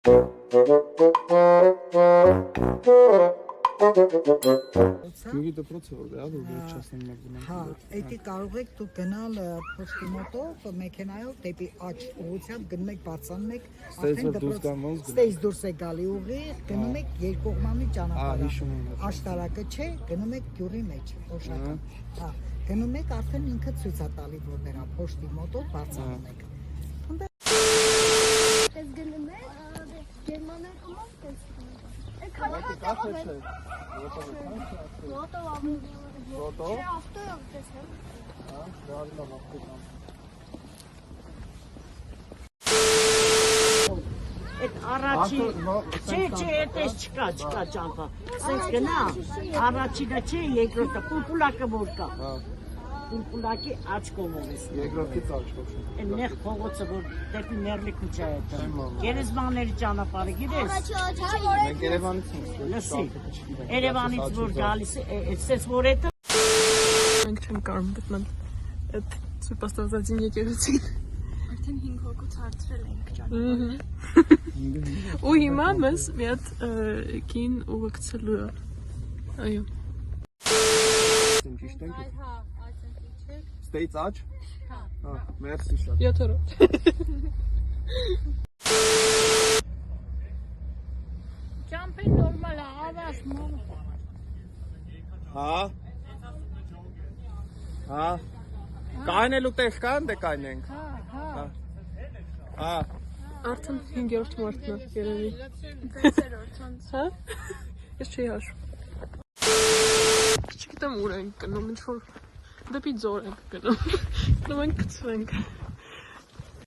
Գյուղի դպրոցը որ է, որ վերջացնեմ մեկ գնանք։ Հա, էդի կարող եք դուք գնալ փոստի մոտով, մեքենայով դեպի աջ ուղղությամբ գնում եք բարձրանում եք, Ստեյց դուրս գամ ոնց գնամ։ Ստեյց դուրս է գալի ուղիղ, գնում եք երկկողմանի ճանապարհ։ հիշում եմ։ Աշտարակը չէ, գնում եք գյուղի մեջ, Օշական։ Հա, գնում եք արդեն ինքը ցույց է տալի որ դրա փոստի մոտով բարձրանում եք։ Ես գնում եմ Գերմանիա կամոք ես։ Այդ առաջի չէ, այդպես չկա ճամփա։ Սենց գնա, առաջինը չէ, երկրորդը պուլպուլակը որ կա։ Պուլպուլակի աջ կողմով ես։ Երկրորդից աջ կողմով։ Այն նեղ փողոցը որ դեպի Մերլի քուչա է դա։ Գերեզմանների ճանապարհը գիտես։ Մենք Երևանից ենք։ Լսի։ Երևանից որ գալիս է, այդպես որ է Մենք չենք կարող գտնել այդ սուպաստազածին եկեղեցին։ Արդեն 5 հոգուց հարցրել ենք ճանապարհը։ Ու հիմա մեզ մի հատ կին ուղեկցելու է։ Այո։ Ճիշտ ենք։ Ստեյց աջ։ Հա, մերսի շատ։ 7-րդ։ Ճամփեն նորմալ է, ավաշ մոմ։ Հա։ Հա։ Կանելու տեղ կան դե կանենք։ Հա։ Հա։ Արդեն 5-րդ մարդն է երևի։ 6-րդ ոնց։ Հա։ Ես չի հաշվում։ Չգիտեմ ուր ենք գնում, ինչ որ դեպի ձոր ենք գնում։ Գնում ենք գցվենք։